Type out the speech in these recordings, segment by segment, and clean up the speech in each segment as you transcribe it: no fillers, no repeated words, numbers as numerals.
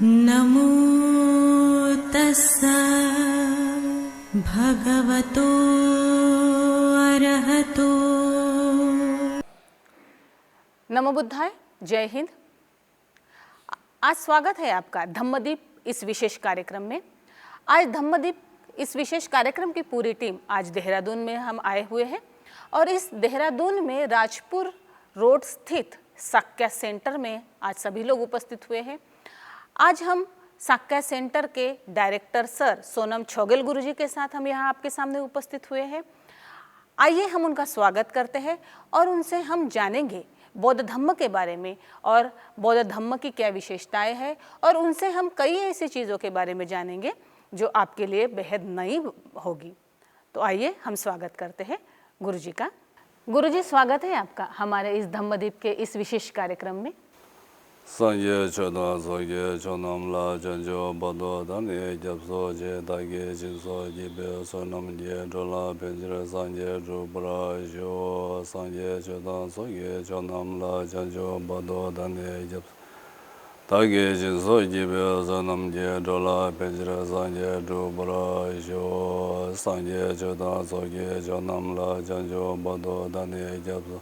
नमो तस्सा भगवतो अरहतो। नमो बुद्धाय, जय हिंद। आज स्वागत है आपका धम्मदीप इस विशेष कार्यक्रम में। आज धम्मदीप इस विशेष कार्यक्रम की पूरी टीम आज देहरादून में हम आए हुए हैं और इस देहरादून में राजपुर रोड स्थित साक्या सेंटर में आज सभी लोग उपस्थित हुए हैं। आज हम साक्या सेंटर के डायरेक्टर सर सोनम छोगेल गुरुजी के साथ हम यहाँ आपके सामने उपस्थित हुए हैं। आइए हम उनका स्वागत करते हैं और उनसे हम जानेंगे बौद्ध धम्म के बारे में और बौद्ध धम्म की क्या विशेषताएं हैं, और उनसे हम कई ऐसी चीज़ों के बारे में जानेंगे जो आपके लिए बेहद नई होगी। तो आइए हम स्वागत करते हैं गुरुजी का। गुरुजी, स्वागत है आपका हमारे इस धम्मदीप के इस विशेष कार्यक्रम में। Sanje chodan soge chonam la chanjo bado dani japso je dage jinso jibe sonam je jola benjira sanje jubra jo sanje chodan soge chonam la chanjo bado dani japso dage jinso jibe sonam je jola benjira sanje jubra jo sanje chodan soge chonam la chanjo bado dani japso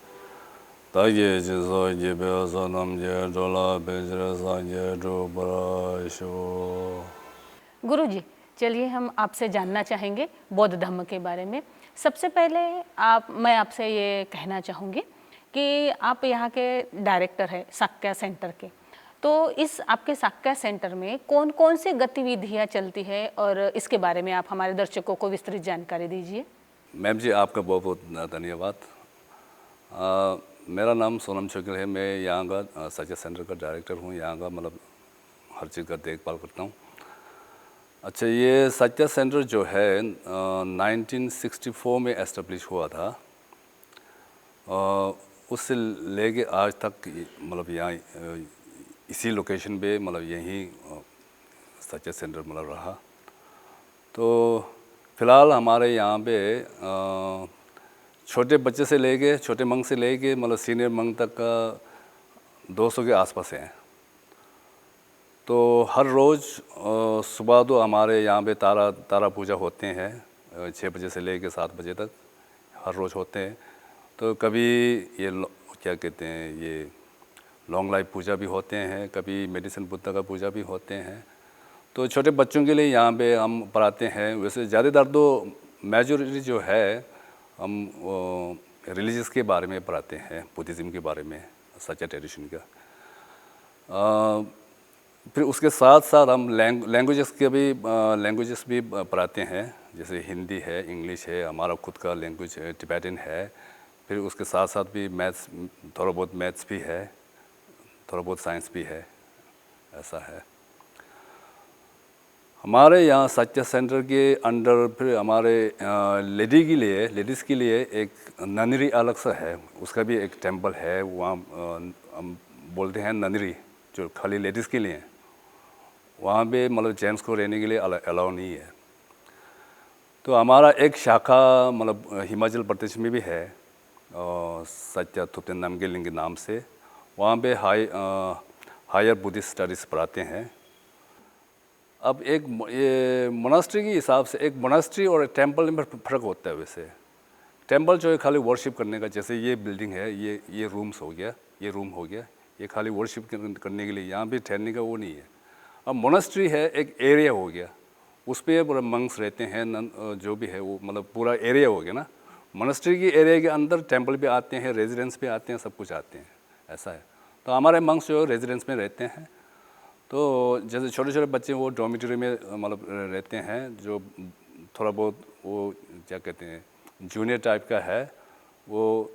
ताकि जिसो जिबे सनम जे जोला बेजरे सांजे जो बराशो। गुरुजी, चलिए हम आपसे जानना चाहेंगे बौद्ध धम्म के बारे में। सबसे पहले मैं आपसे ये कहना चाहूँगी कि आप यहाँ के डायरेक्टर हैं साक्या सेंटर के, तो इस आपके साक्या सेंटर में कौन कौन सी गतिविधियाँ चलती है और इसके बारे में आप हमारे दर्शकों को विस्तृत जानकारी दीजिए। मैम जी, आपका बहुत बहुत धन्यवाद। मेरा नाम सोनम छोगेल है। मैं यहाँ का साक्या सेंटर का डायरेक्टर हूँ। यहाँ का मतलब हर चीज़ का देखभाल करता हूँ। अच्छा, ये साक्या सेंटर जो है 1964 में एस्टेब्लिश हुआ था। उससे लेके आज तक मतलब यहाँ इसी लोकेशन पे मतलब यहीं साक्या सेंटर मतलब रहा। तो फिलहाल हमारे यहाँ पे छोटे बच्चे से लेके छोटे मंग से लेके मतलब सीनियर मंग तक का 200 के आसपास हैं। तो हर रोज़ सुबह तो हमारे यहाँ पे तारा पूजा होते हैं 6 बजे से लेके 7 बजे तक हर रोज़ होते हैं। तो कभी ये क्या कहते हैं, ये लॉन्ग लाइफ पूजा भी होते हैं, कभी मेडिसिन बुद्धा का पूजा भी होते हैं। तो छोटे बच्चों के लिए यहाँ पे हम पढ़ाते हैं। वैसे ज़्यादातर तो मेजॉरिटी जो है हम रिलीजियस के बारे में पढ़ाते हैं, बुद्धिज़्म के बारे में, सच्चा ट्रेडिशन का। फिर उसके साथ साथ हम लैंग्वेजेस भी पढ़ाते हैं, जैसे हिंदी है, इंग्लिश है, हमारा खुद का लैंग्वेज है, टिबेटन है। फिर उसके साथ साथ भी मैथ्स, थोड़ा बहुत मैथ्स भी है, थोड़ा बहुत साइंस भी है, ऐसा है। हमारे यहाँ साक्या सेंटर के अंडर फिर हमारे लेडीज़ के लिए एक ननरी अलग सा है, उसका भी एक टेंपल है। वहाँ हम बोलते हैं ननरी, जो खाली लेडीज़ के लिए है। वहाँ पे मतलब जेंट्स को रहने के लिए अलाउ नहीं है। तो हमारा एक शाखा मतलब हिमाचल प्रदेश में भी है, सत्या थुप्तेन नामग्यलिंग के नाम से। वहाँ पे हायर बुद्धिस्ट स्टडीज़ पढ़ाते हैं। अब एक ये मोनास्ट्री के हिसाब से एक मोनास्ट्री और एक टेंपल में फ़र्क होता है। वैसे टेंपल जो है खाली वर्शिप करने का, जैसे ये बिल्डिंग है, ये रूम्स हो गया, ये रूम हो गया, ये खाली वर्शिप करने के लिए, यहाँ भी ठहरने का वो नहीं है। अब मोनास्ट्री है, एक एरिया हो गया, उस पर पूरा मंक्स रहते हैं, जो भी है वो मतलब पूरा एरिया हो गया ना। मोनास्ट्री की एरिया के अंदर टेंपल भी आते हैं, रेजिडेंस भी आते हैं, सब कुछ आते हैं, ऐसा है। तो हमारे मंक्स जो रेजिडेंस में रहते हैं। तो जैसे छोटे छोटे बच्चे वो डॉर्मिटरी में मतलब रहते हैं, जो थोड़ा बहुत वो क्या कहते हैं जूनियर टाइप का है, वो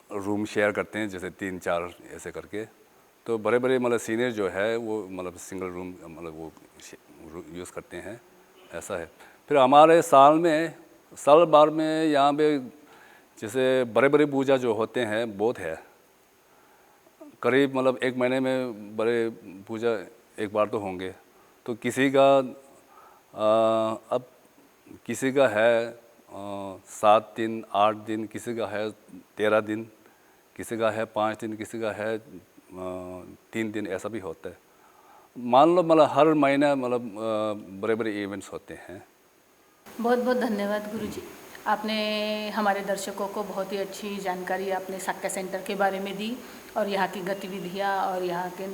रूम शेयर करते हैं, जैसे 3-4 ऐसे करके। तो बड़े बड़े मतलब सीनियर जो है वो मतलब सिंगल रूम मतलब वो यूज़ करते हैं, ऐसा है। फिर हमारे साल भर में यहाँ पे जैसे बड़े बड़े पूजा जो होते हैं बहुत है, करीब मतलब 1 महीने में बड़े पूजा एक बार तो होंगे। तो किसी का अब किसी का है 7 दिन 8 दिन, किसी का है 13 दिन, किसी का है 5 दिन, किसी का है 3 दिन, ऐसा भी होता है। मान लो मतलब हर महीना मतलब बड़े बड़े इवेंट्स होते हैं। बहुत बहुत धन्यवाद गुरुजी, आपने हमारे दर्शकों को बहुत ही अच्छी जानकारी आपने साक्य सेंटर के बारे में दी और यहाँ की गतिविधियाँ और यहाँ के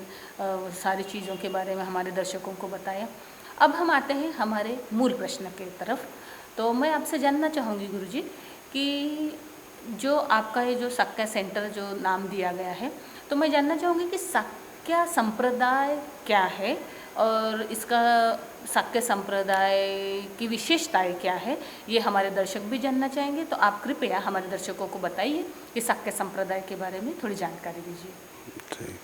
सारी चीज़ों के बारे में हमारे दर्शकों को बताया। अब हम आते हैं हमारे मूल प्रश्न के तरफ। तो मैं आपसे जानना चाहूँगी गुरुजी कि जो आपका ये जो साक्य सेंटर जो नाम दिया गया है, तो मैं जानना चाहूँगी कि साक्य संप्रदाय क्या है और इसका साक्य संप्रदाय की विशेषताएं क्या है, ये हमारे दर्शक भी जानना चाहेंगे। तो आप कृपया हमारे दर्शकों को बताइए कि साक्य संप्रदाय के बारे में थोड़ी जानकारी दीजिए। ठीक,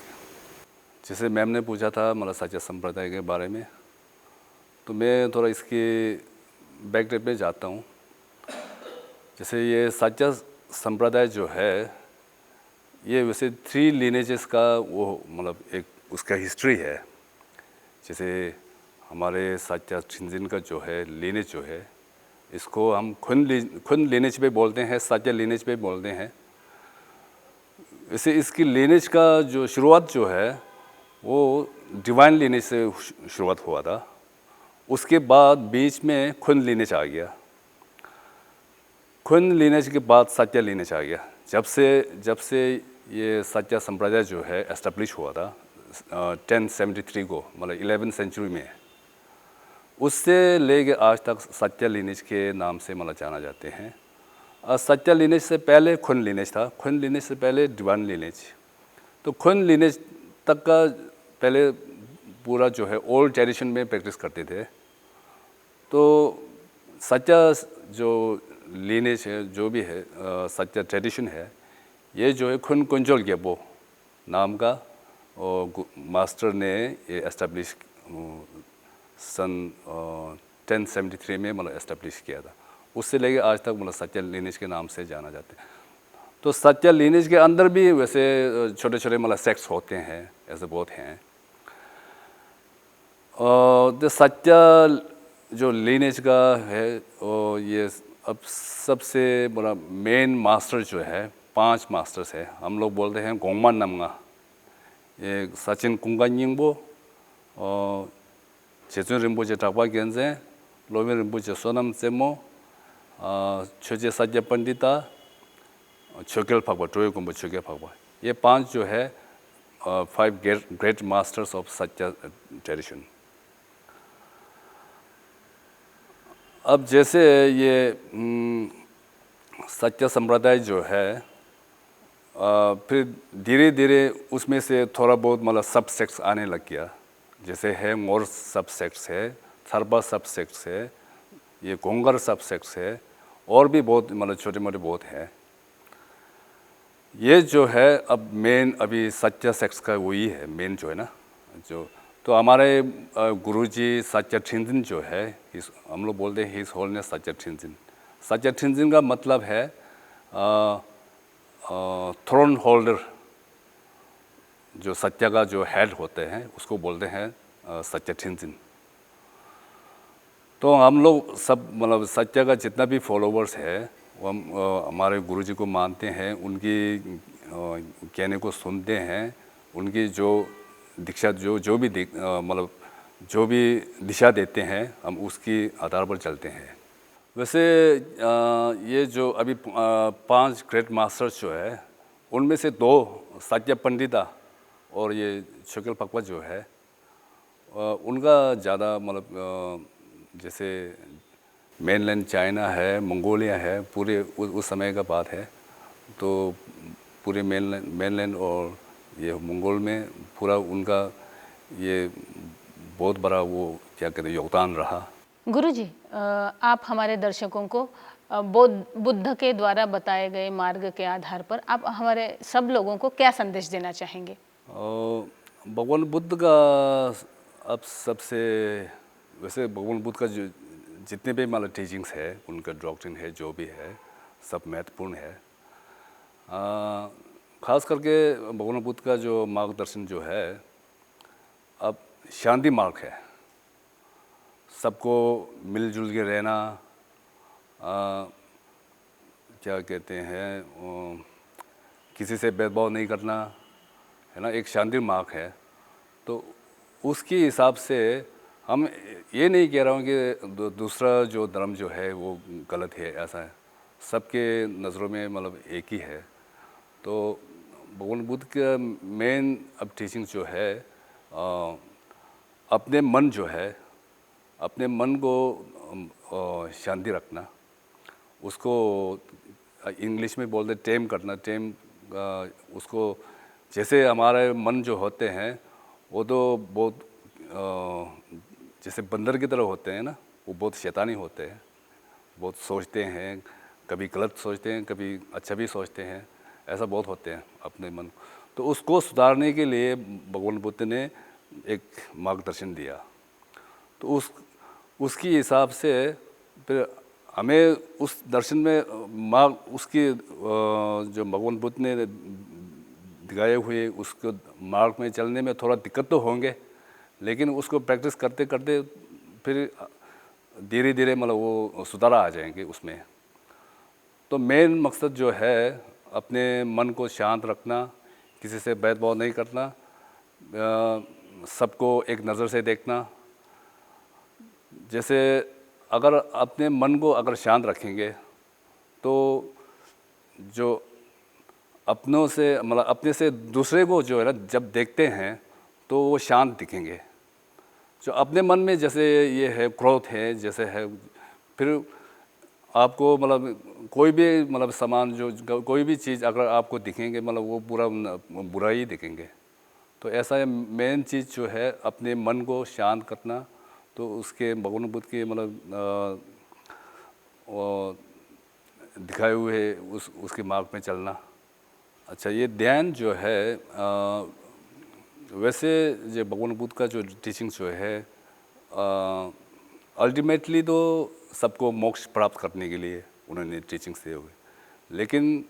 जैसे मैम ने पूछा था मतलब साक्य संप्रदाय के बारे में, तो मैं थोड़ा इसके बैकड्रॉप में जाता हूँ। जैसे ये साक्य संप्रदाय जो है, ये वैसे 3 लिनेजेस का वो मतलब एक उसका हिस्ट्री है। जैसे हमारे साक्य शिंजिन का जो है लिनेज जो है, इसको हम खुन लिनेज पे बोलते हैं, साक्य लिनेज पे बोलते हैं। वैसे इसकी लिनेज का जो शुरुआत जो है वो डिवाइन लिनेज से शुरुआत हुआ था। उसके बाद बीच में खुन लिनेज आ गया। खुन लिनेज के बाद साक्य लिनेज आ गया। जब से ये साक्य संप्रदाय जो है एस्टेब्लिश हुआ था 1073 को, मतलब 11वीं सेंचुरी में, उससे लेके आज तक साक्य लिनेज के नाम से मतलब जाना जाते हैं। साक्य लिनेज से पहले खुन लिनेज था, खुन लिनेज से पहले डिवाइन लिनेज। तो खुन लिनेज तक का पहले पूरा जो है ओल्ड ट्रेडिशन में प्रैक्टिस करते थे। तो साक्य जो लिनेज है, जो भी है साक्य ट्रेडिशन है, ये जो है खुन कुंजोल गेबो नाम का और मास्टर ने ये एस्टेब्लिश सन 1073 में मतलब एस्टेब्लिश किया था। उससे लेके आज तक मतलब साक्य लिनेज के नाम से जाना जाते हैं। तो साक्य लिनेज के अंदर भी वैसे छोटे छोटे मतलब सेक्ट्स होते हैं, ऐसे बहुत हैं। तो साक्य जो लिनेज का है और ये अब सबसे बड़ा मेन मास्टर जो है, 5 मास्टर्स है। हम लोग बोलते हैं गोंगमान नमगा, ये सचिन कुंगानिंगबो और 제준 rinpoche Tragpa Gyaltsen, Lobin rinpoche Sonam Tselmo, Choje Sakya Pandita, Chogyal Phagpa, Troye Gompa Chogyal Phagpa, ये 5 जो है 5 great masters of Sakya tradition। अब जैसे ये साक्य संप्रदाय जो है फिर धीरे धीरे उसमें से थोड़ा बहुत मतलब सब सेक्ट्स आने लग गया। जैसे है मोर सब सेक्ट्स है, थर्बा सब सेक्ट्स है, ये गोंगर सब सेक्ट्स है, और भी बहुत मतलब छोटे मोटे बहुत हैं। ये जो है अब मेन अभी साक्य सेक्ट्स का वही है मेन जो है ना जो। तो हमारे गुरुजी साक्य शिंजिन जो है, हम लोग बोलते हैं हिज होलनेस साक्य शिंजिन। साक्य शिंजिन का मतलब है थ्रोन होल्डर, जो सत्य का जो हेड होते हैं उसको बोलते हैं साक्य शिंजिन। तो हम लोग सब मतलब सत्य का जितना भी फॉलोवर्स है वो हम हमारे गुरुजी को मानते हैं, उनकी कहने को सुनते हैं, उनकी जो दीक्षा जो भी मतलब जो भी दिशा देते हैं हम उसकी आधार पर चलते हैं। वैसे ये जो अभी 5 ग्रेट मास्टर्स जो है, उनमें से 2 साक्य पंडिता और ये छोग्यल पकवा जो है उनका ज़्यादा मतलब जैसे मेनलैंड चाइना है, मंगोलिया है, पूरे उस समय का बात है। तो पूरे मेनलैंड और ये मंगोल में पूरा उनका ये बहुत बड़ा वो क्या कहते हैं योगदान रहा। गुरुजी, आप हमारे दर्शकों को बुद्ध के द्वारा बताए गए मार्ग के आधार पर आप हमारे सब लोगों को क्या संदेश देना चाहेंगे? भगवान बुद्ध का अब सबसे वैसे भगवान बुद्ध का जो जितने भी मतलब टीचिंग्स है, उनका डॉक्ट्रिन है, जो भी है सब महत्वपूर्ण है। खास करके भगवान बुद्ध का जो मार्गदर्शन जो है अब शांति मार्ग है। सबको मिलजुल के रहना, क्या कहते हैं किसी से भेदभाव नहीं करना, है ना, एक शांति मार्ग है। तो उसके हिसाब से हम ये नहीं कह रहा हूँ कि दूसरा जो धर्म जो है वो गलत है, ऐसा है। सबके नज़रों में मतलब एक ही है। तो भगवान बुद्ध का मेन अब टीचिंग जो है अपने मन जो है, अपने मन को शांति रखना, उसको इंग्लिश में बोलते टेम करना। टेम उसको, जैसे हमारे मन जो होते हैं वो तो बहुत जैसे बंदर की तरह होते हैं ना, वो बहुत शैतानी होते हैं, बहुत सोचते हैं, कभी गलत सोचते हैं, कभी अच्छा भी सोचते हैं, ऐसा बहुत होते हैं अपने मन। तो उसको सुधारने के लिए भगवान बुद्ध ने एक मार्गदर्शन दिया। तो उसके हिसाब से फिर हमें उस दर्शन में उसकी जो भगवान बुद्ध ने दिखाए हुए उसको मार्ग में चलने में थोड़ा दिक्कत तो होंगे, लेकिन उसको प्रैक्टिस करते करते फिर धीरे धीरे मतलब वो सुधार आ जाएंगे उसमें। तो मेन मकसद जो है अपने मन को शांत रखना, किसी से भेदभाव नहीं करना, सबको एक नज़र से देखना। जैसे अगर अपने मन को अगर शांत रखेंगे तो जो अपनों से मतलब अपने से दूसरे को जो है ना जब देखते हैं तो वो शांत दिखेंगे। जो अपने मन में जैसे ये है क्रोध है जैसे है, फिर आपको मतलब कोई भी मतलब सामान जो कोई भी चीज़ अगर आपको दिखेंगे मतलब वो पूरा बुरा ही दिखेंगे। तो ऐसा है मेन चीज़ जो है अपने मन को शांत करना। तो उसके भगवान बुद्ध के मतलब दिखाए हुए उसके मार्ग में चलना। अच्छा, ये ध्यान जो है वैसे जो भगवान बुद्ध का जो टीचिंग जो है अल्टीमेटली तो सबको मोक्ष प्राप्त करने के लिए उन्होंने टीचिंग दिए हुए, लेकिन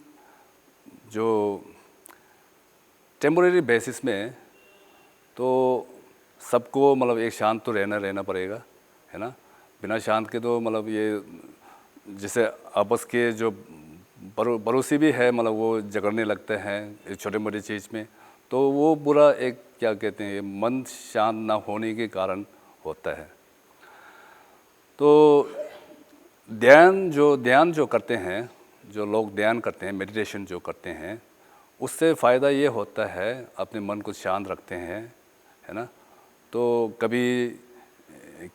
जो टेम्पोरेरी बेसिस में तो सबको मतलब एक शांत तो रहना पड़ेगा, है ना। बिना शांत के तो मतलब ये जैसे आपस के जो पड़ोसी भी है मतलब वो झगड़ने लगते हैं छोटे मोटे चीज़ में, तो वो पूरा एक क्या कहते हैं मन शांत ना होने के कारण होता है। तो ध्यान जो करते हैं, जो लोग ध्यान करते हैं, मेडिटेशन जो करते हैं, उससे फ़ायदा ये होता है अपने मन को शांत रखते हैं, है ना। तो कभी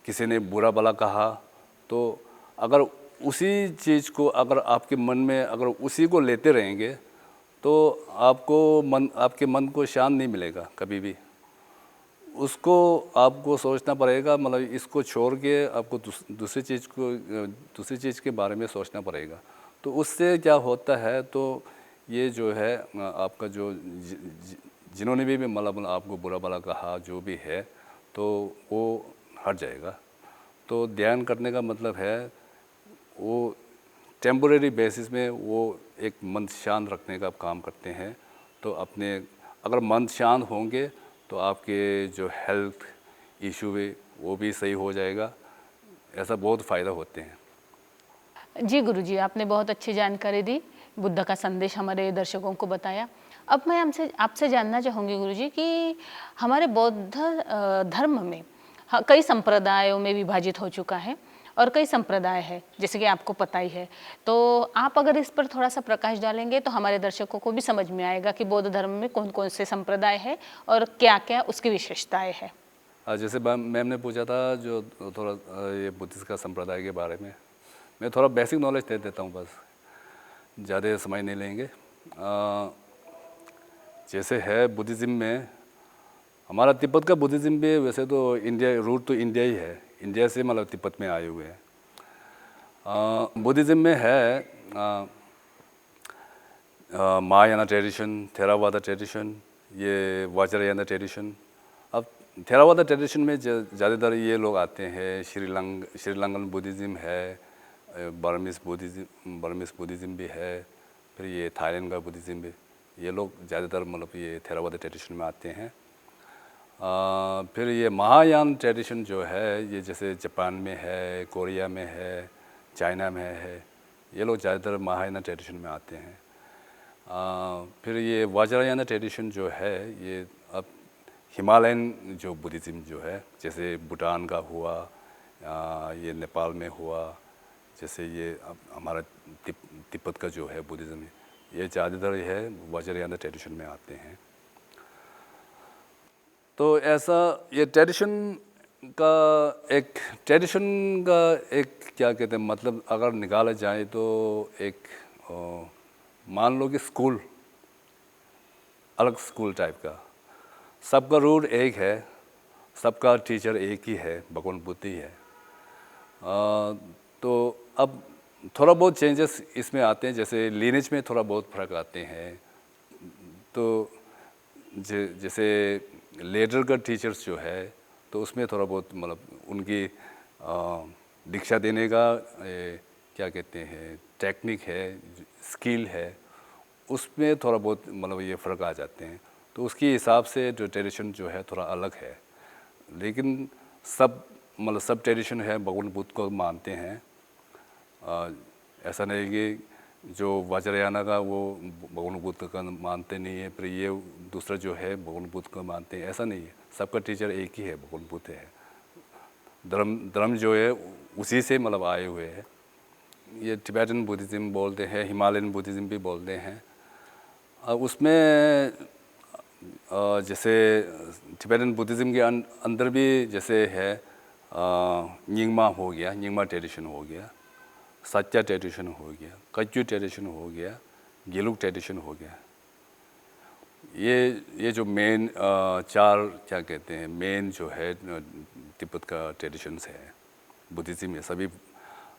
किसी ने बुरा भला कहा तो अगर उसी चीज़ को अगर आपके मन में अगर उसी को लेते रहेंगे तो आपके मन को शांत नहीं मिलेगा कभी भी। उसको आपको सोचना पड़ेगा, मतलब इसको छोड़ के आपको दूसरी चीज़ के बारे में सोचना पड़ेगा। तो उससे क्या होता है, तो ये जो है आपका जो जिन्होंने भी मतलब आपको बुरा भला कहा जो भी है तो वो हट जाएगा। तो ध्यान करने का मतलब है वो टेम्पोरेरी बेसिस में वो एक मन शांत रखने का काम करते हैं। तो अपने अगर मन शांत होंगे तो आपके जो हेल्थ इशू है वो भी सही हो जाएगा। ऐसा बहुत फ़ायदा होते हैं। जी गुरुजी, आपने बहुत अच्छी जानकारी दी, बुद्ध का संदेश हमारे दर्शकों को बताया। अब मैं आपसे जानना चाहूँगी गुरुजी कि हमारे बौद्ध धर्म में कई संप्रदायों में विभाजित हो चुका है और कई संप्रदाय है, जैसे कि आपको पता ही है। तो आप अगर इस पर थोड़ा सा प्रकाश डालेंगे तो हमारे दर्शकों को भी समझ में आएगा कि बौद्ध धर्म में कौन कौन से संप्रदाय है और क्या क्या उसकी विशेषताएं हैं। जैसे मैम ने पूछा था जो थोड़ा ये बुद्धिस्ट का संप्रदाय के बारे में, मैं थोड़ा बेसिक नॉलेज दे देता हूँ, बस ज़्यादा समय नहीं लेंगे। जैसे है बुद्धिज़्म में हमारा तिब्बत का बुद्धिज़्म भी वैसे तो इंडिया रूट तो इंडिया ही है, इंडिया से मतलब तिब्बत में आए हुए हैं। बुद्धिज़्म में है महायाना ट्रेडिशन, थेरावादा ट्रेडिशन, ये वज्रयाना ट्रेडिशन। अब थेरावादा ट्रेडिशन में ज़्यादातर ये लोग आते हैं, श्रीलंकन बुद्धिज़्म है, बर्मीज बुद्धिज़्म भी है, फिर ये थाईलैंड का बुद्धिज़्म भी, ये लोग ज़्यादातर मतलब ये थेरावादा ट्रेडिशन में आते हैं। फिर ये महायान ट्रेडिशन जो है ये जैसे जापान में है, कोरिया में है, चाइना में है, ये लोग ज़्यादातर महायाना ट्रेडिशन में आते हैं। फिर ये वज्रयाना ट्रेडिशन जो है ये अब हिमालयन जो बुद्धिज़्म जो है, जैसे भूटान का हुआ, ये नेपाल में हुआ, जैसे ये हमारा तिब्बत का जो है बुद्धिज़्म, ये ज़्यादातर है वज्रयान ट्रेडिशन में आते हैं। तो ऐसा ये ट्रेडिशन का एक क्या कहते हैं मतलब अगर निकाला जाए तो एक मान लो कि स्कूल, अलग स्कूल टाइप का, सबका रूट एक है, सबका टीचर एक ही है, भगवान बुद्ध ही है। तो अब थोड़ा बहुत चेंजेस इसमें आते हैं, जैसे लीनेज में थोड़ा बहुत फर्क आते हैं। तो जैसे लेडर का टीचर्स जो है तो उसमें थोड़ा बहुत मतलब उनकी दीक्षा देने का क्या कहते हैं टेक्निक है, स्किल है, उसमें थोड़ा बहुत मतलब ये फ़र्क आ जाते हैं। तो उसके हिसाब से जो ट्रेडिशन जो है थोड़ा अलग है, लेकिन सब ट्रेडिशन है भगवान बुद्ध को मानते हैं। ऐसा नहीं कि जो वज्रयाना का वो भगवान बुद्ध का मानते नहीं है, फिर ये दूसरा जो है भगवान बुद्ध को मानते हैं, ऐसा नहीं है। सबका टीचर एक ही है, भगवान बुद्ध है। धर्म जो है उसी से मतलब आए हुए हैं। ये टिबेटन बुद्धिज़्म बोलते हैं, हिमालयन बुद्धिज़्म भी बोलते हैं। उसमें जैसे टिबेटन बुद्धिज़्म के अंदर भी जैसे है निंगमा हो गया, निंगमा ट्रेडिशन हो गया, सत्या ट्रेडिशन हो गया, कच्चू ट्रेडिशन हो गया, गेलुक ट्रेडिशन हो गया। ये जो मेन चार क्या कहते हैं मेन जो है तिब्बत का ट्रेडिशंस है, बुद्धिज़्म में सभी।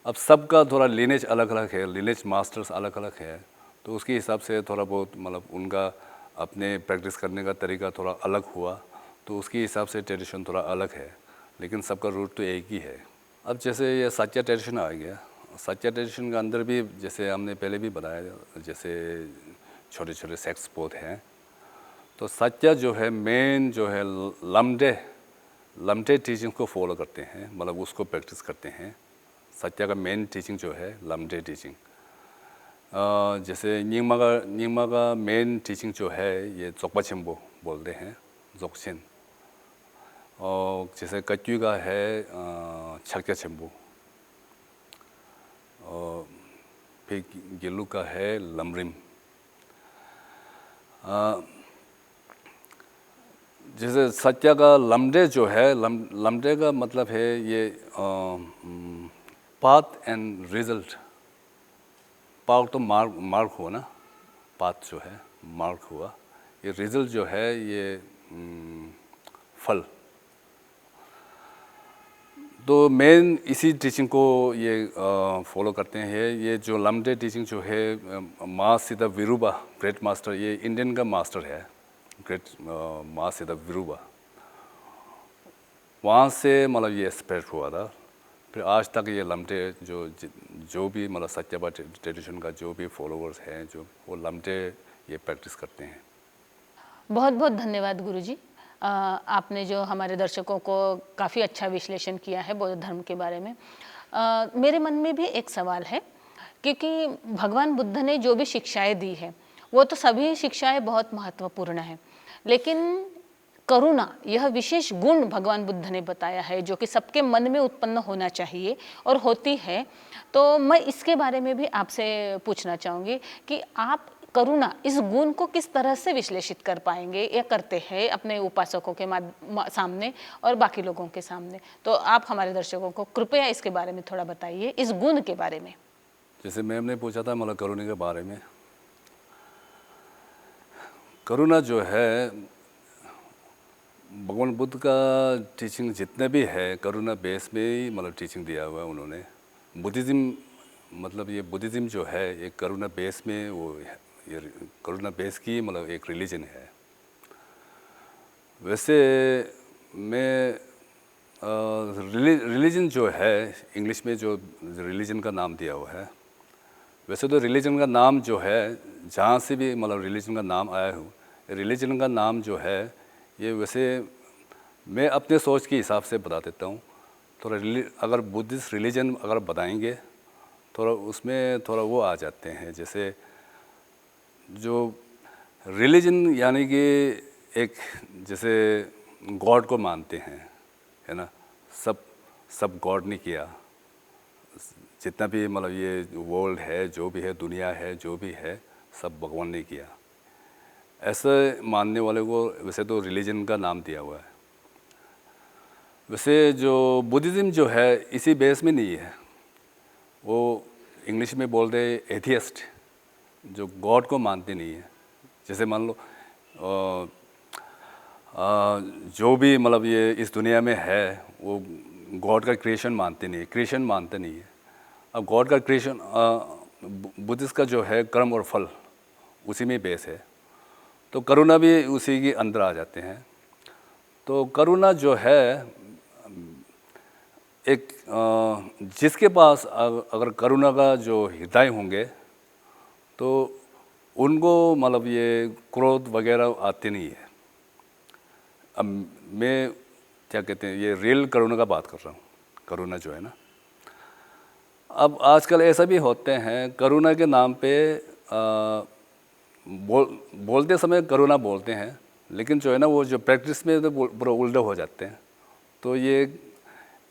अब सबका थोड़ा लिनेज अलग अलग है, लिनेज मास्टर्स अलग अलग है, तो उसके हिसाब से थोड़ा बहुत मतलब उनका अपने प्रैक्टिस करने का तरीका थोड़ा अलग हुआ, तो उसके हिसाब से ट्रेडिशन थोड़ा अलग है, लेकिन सबका रूट तो एक ही है। अब जैसे ये सत्या ट्रेडिशन आ गया, सत्या ट्रेडिशन के अंदर भी जैसे हमने पहले भी बताया, जैसे छोटे छोटे सेक्ट्स बहुत हैं। तो सत्या जो है मेन जो है लमटे टीचिंग को फॉलो करते हैं, मतलब उसको प्रैक्टिस करते हैं। सत्या का मेन टीचिंग जो है लमटे टीचिंग। जैसे निंगमा का मेन टीचिंग जो है ये जोगपा छिम्बो बोलते हैं, जोगछिन। और जैसे कच्चू का है छक्या छिम्बो, और फिर गेलू का है लमरिम। जैसे सत्या का लमडे जो है, लमडे का मतलब है ये पाथ एंड रिजल्ट। पाथ तो मार्क हुआ ना, पाथ जो है मार्क हुआ, ये रिजल्ट जो है ये फल। तो मेन इसी टीचिंग को ये फॉलो करते हैं। ये जो लमडे टीचिंग जो है माँ सीता विरूबा ग्रेट मास्टर, ये इंडियन का मास्टर है, ग्रेट माँ सीता विरूबा, वहाँ से मतलब ये स्प्रेड हुआ था। फिर आज तक ये लमटे जो भी मतलब सत्यापा ट्रेडिशन का जो भी फॉलोअर्स हैं, जो वो लमटे ये प्रैक्टिस करते हैं। बहुत बहुत धन्यवाद गुरुजी। आपने जो हमारे दर्शकों को काफ़ी अच्छा विश्लेषण किया है बौद्ध धर्म के बारे में। मेरे मन में भी एक सवाल है, क्योंकि भगवान बुद्ध ने जो भी शिक्षाएं दी है वो तो सभी शिक्षाएं बहुत महत्वपूर्ण है, लेकिन करुणा यह विशेष गुण भगवान बुद्ध ने बताया है जो कि सबके मन में उत्पन्न होना चाहिए और होती है। तो मैं इसके बारे में भी आपसे पूछना चाहूँगी कि आप करुणा इस गुण को किस तरह से विश्लेषित कर पाएंगे या करते हैं अपने उपासकों के सामने और बाकी लोगों के सामने। तो आप हमारे दर्शकों को कृपया इसके बारे में थोड़ा बताइए, इस गुण के बारे में। जैसे मैम ने पूछा था मतलब करुणा के बारे में, करुणा जो है भगवान बुद्ध का टीचिंग जितने भी है करुणा बेस में ही मतलब टीचिंग दिया हुआ है उन्होंने। बुद्धिज़्म मतलब ये बुद्धिज़्म जो है ये करुणा बेस में वो ये करुणा बेस की मतलब एक रिलीजन है। वैसे मैं रिलीजन जो है इंग्लिश में जो रिलीजन का नाम दिया हुआ है, वैसे तो रिलीजन का नाम जो है जहाँ से भी मतलब रिलीजन का नाम आया हो, रिलीजन का नाम जो है ये वैसे मैं अपने सोच के हिसाब से बता देता हूँ। थोड़ा अगर बुद्धिस्ट रिलीजन अगर बताएंगे थोड़ा उसमें थोड़ा वो आ जाते हैं, जैसे जो रिलीजन यानी कि एक जैसे गॉड को मानते हैं, है ना। सब गॉड ने किया, जितना भी मतलब ये वर्ल्ड है, जो भी है, दुनिया है, जो भी है, सब भगवान ने किया। ऐसे मानने वाले को वैसे तो रिलीजन का नाम दिया हुआ है। वैसे जो बुद्धिज़्म जो है इसी बेस में नहीं है, वो इंग्लिश में बोलते हैं एथियस्ट, जो गॉड को मानते नहीं है। जैसे मान लो जो भी मतलब ये इस दुनिया में है वो गॉड का क्रिएशन मानते नहीं है, क्रिएशन मानते नहीं है। अब गॉड का क्रिएशन बुद्धिस्ट का जो है कर्म और फल उसी में बेस है, तो करुणा भी उसी के अंदर आ जाते हैं। तो करुणा जो है एक जिसके पास अगर करुणा का जो हृदय होंगे तो उनको मतलब ये क्रोध वगैरह आते नहीं है। अब मैं क्या कहते हैं, ये रियल करुणा का बात कर रहा हूँ, करुणा जो है ना। अब आजकल ऐसा भी होते हैं करुणा के नाम पे बोलते समय करुणा बोलते हैं, लेकिन जो है ना वो जो प्रैक्टिस में तो पूरा उल्टा हो जाते हैं। तो ये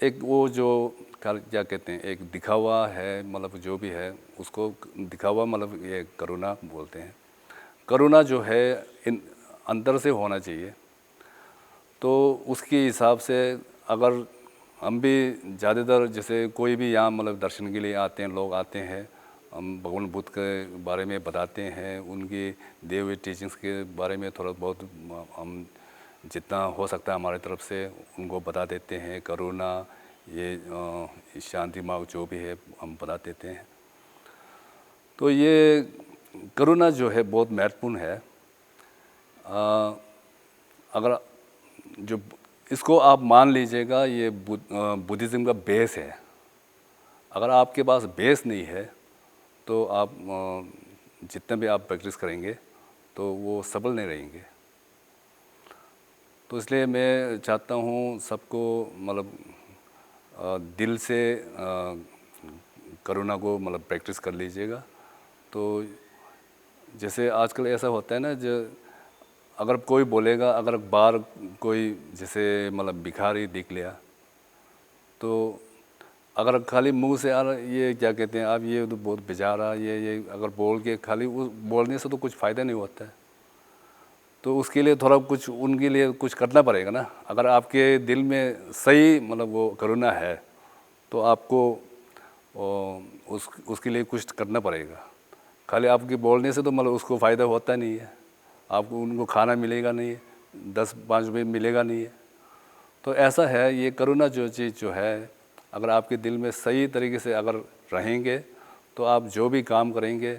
एक वो जो क्या कहते हैं, एक दिखावा है, मतलब जो भी है उसको दिखावा मतलब ये करुणा बोलते हैं। करुणा जो है इन अंदर से होना चाहिए। तो उसके हिसाब से अगर हम भी ज़्यादातर जैसे कोई भी यहाँ मतलब दर्शन के लिए आते हैं, लोग आते हैं, हम भगवान बुद्ध के बारे में बताते हैं, उनकी दिए हुए टीचिंग्स के बारे में थोड़ा बहुत हम जितना हो सकता है हमारी तरफ से उनको बता देते हैं। करुणा, ये शांति मार्ग जो भी है हम बता देते हैं। तो ये करुणा जो है बहुत महत्वपूर्ण है। अगर जो इसको आप मान लीजिएगा ये बुद्धिज़्म का बेस है। अगर आपके पास बेस नहीं है तो आप जितना भी आप प्रैक्टिस करेंगे तो वो सफल नहीं रहेंगे। तो इसलिए मैं चाहता हूँ सबको मतलब दिल से करुणा को मतलब प्रैक्टिस कर लीजिएगा। तो जैसे आजकल ऐसा होता है ना, जो अगर कोई बोलेगा, अगर बाहर कोई जैसे मतलब भिखारी दिख लिया तो अगर खाली मुंह से यार ये क्या कहते हैं, आप ये तो बहुत बेचारा ये अगर बोल के खाली उस बोलने से तो कुछ फ़ायदा नहीं होता है। तो उसके लिए थोड़ा कुछ उनके लिए कुछ करना पड़ेगा ना। अगर आपके दिल में सही मतलब वो करुणा है तो आपको उसके लिए कुछ करना पड़ेगा। खाली आपके बोलने से तो मतलब उसको फ़ायदा होता नहीं है, आपको उनको खाना मिलेगा नहीं, 10-5 रुपये मिलेगा नहीं है। तो ऐसा है ये करुणा जो चीज़ जो है, अगर आपके दिल में सही तरीके से अगर रहेंगे तो आप जो भी काम करेंगे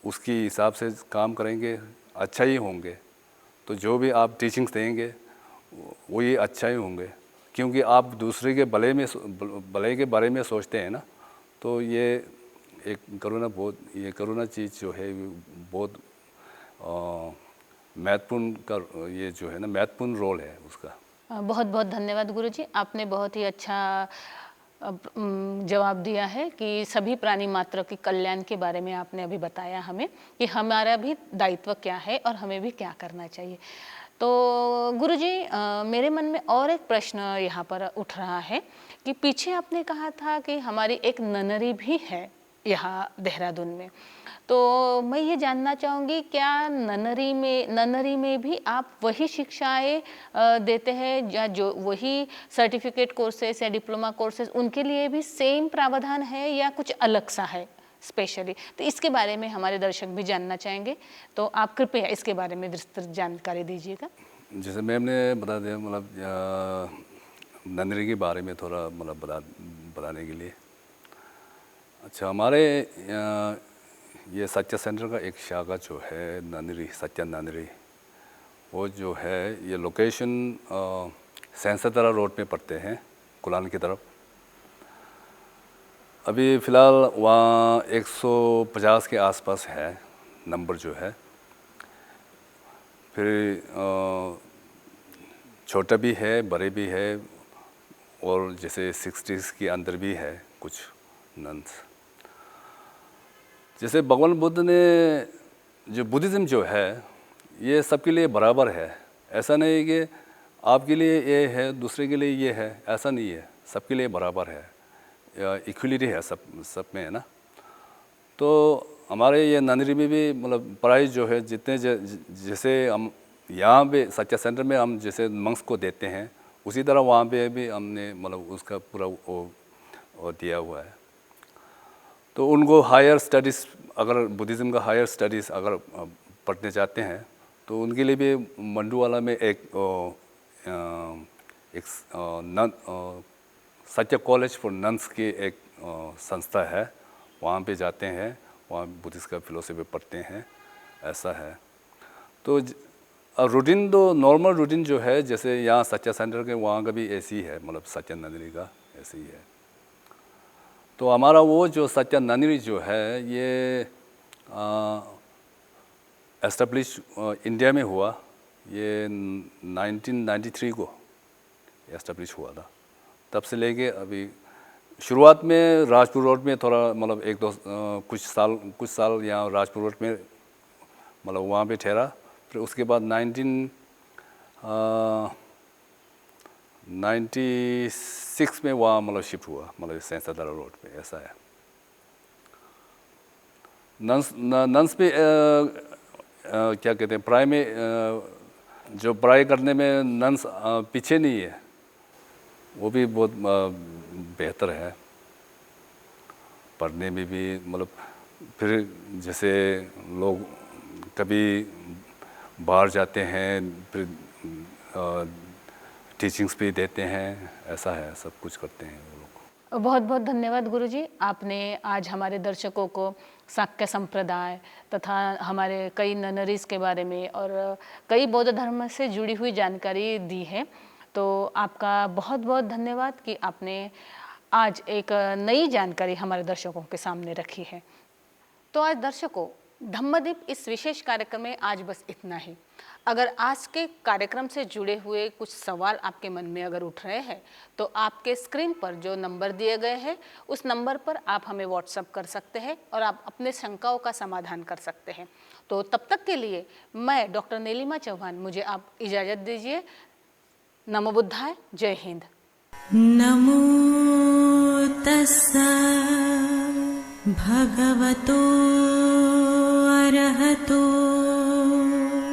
उसके हिसाब से काम करेंगे, अच्छा ही होंगे। तो जो भी आप टीचिंग्स देंगे वो ये अच्छा ही होंगे, क्योंकि आप दूसरे के भले के बारे में सोचते हैं ना। तो ये एक करुणा बहुत, ये करुणा चीज़ जो है बहुत महत्वपूर्ण का ये जो है ना महत्वपूर्ण रोल है उसका। बहुत बहुत धन्यवाद गुरुजी, आपने बहुत ही अच्छा जवाब दिया है कि सभी प्राणी मात्र के कल्याण के बारे में आपने अभी बताया हमें कि हमारा भी दायित्व क्या है और हमें भी क्या करना चाहिए। तो गुरुजी, मेरे मन में और एक प्रश्न यहाँ पर उठ रहा है कि पीछे आपने कहा था कि हमारी एक ननरी भी है यहाँ देहरादून में। तो मैं ये जानना चाहूँगी, क्या ननरी में भी आप वही शिक्षाएं देते हैं या जो वही सर्टिफिकेट कोर्सेज या डिप्लोमा कोर्सेज उनके लिए भी सेम प्रावधान है या कुछ अलग सा है स्पेशली? तो इसके बारे में हमारे दर्शक भी जानना चाहेंगे, तो आप कृपया इसके बारे में विस्तृत जानकारी दीजिएगा। जैसे मैम ने बता दिया, मतलब ननरी के बारे में थोड़ा मतलब बताने के लिए। अच्छा, हमारे ये सत्या सेंटर का एक शाखा जो है ननरी, सत्या ननरी, वो जो है ये लोकेशन सेंसतरा रोड पे पड़ते हैं, कुलान की तरफ। अभी फ़िलहाल वहाँ 150 के आसपास है नंबर जो है। फिर छोटा भी है, बड़े भी है, और जैसे 60s के अंदर भी है कुछ नन्स। जैसे भगवान बुद्ध ने जो बुद्धिज़्म जो है ये सबके लिए बराबर है। ऐसा नहीं कि आपके लिए ये है, दूसरे के लिए ये है, ऐसा नहीं है, सबके लिए बराबर है, इक्वलिटी है सब में, है ना। तो हमारे ये नंदरी में भी मतलब प्राइस जो है जितने जैसे हम यहाँ पे सच्चा सेंटर में हम जैसे मंक्स को देते हैं, उसी तरह वहाँ पे भी हमने मतलब उसका पूरा वो दिया हुआ है। तो उनको हायर स्टडीज़, अगर बुद्धिज़्म का हायर स्टडीज़ अगर पढ़ने चाहते हैं तो उनके लिए भी मंडूवाला में एक सच्चा कॉलेज फॉर नन्स की एक संस्था है, वहाँ पे जाते हैं, वहाँ बुद्धिस्ट का फिलोसफी पढ़ते हैं, ऐसा है। तो रूटीन तो नॉर्मल रूटीन जो है जैसे यहाँ सच्चा सेंटर के वहाँ का भी ऐसी है, मतलब सच्चा नंदनी का ऐसे ही है। तो हमारा वो जो सच्चा नंदनी जो है ये एस्टेब्लिश इंडिया में हुआ, ये 1993 को एस्टेब्लिश हुआ था। तब से लेके अभी शुरुआत में राजपुर रोड में थोड़ा मतलब कुछ साल यहाँ राजपुर रोड में मतलब वहाँ पे ठहरा। फिर उसके बाद 1996 में वहाँ मतलब शिफ्ट हुआ, मतलब सेंसादारा रोड पे, ऐसा है। नन्स पे क्या कहते हैं, पढ़ाई में जो पढ़ाई करने में नन्स पीछे नहीं है, वो भी बहुत बेहतर है पढ़ने में भी। मतलब फिर जैसे लोग कभी बाहर जाते हैं, फिर टीचिंग्स भी देते हैं, ऐसा है, सब कुछ करते हैं वो लोग। बहुत बहुत धन्यवाद गुरुजी, आपने आज हमारे दर्शकों को शाक्य संप्रदाय तथा हमारे कई ननरीज के बारे में और कई बौद्ध धर्म से जुड़ी हुई जानकारी दी है। तो आपका बहुत बहुत धन्यवाद कि आपने आज एक नई जानकारी हमारे दर्शकों के सामने रखी है। तो आज दर्शकों, धम्मदीप इस विशेष कार्यक्रम में आज बस इतना ही। अगर आज के कार्यक्रम से जुड़े हुए कुछ सवाल आपके मन में अगर उठ रहे हैं तो आपके स्क्रीन पर जो नंबर दिए गए हैं उस नंबर पर आप हमें व्हाट्सएप कर सकते हैं और आप अपने शंकाओं का समाधान कर सकते हैं। तो तब तक के लिए मैं डॉक्टर नीलिमा चौहान, मुझे आप इजाज़त दीजिए। नमो बुद्धाय, जय हिंद। नमो तस्सा भगवतो अरहतो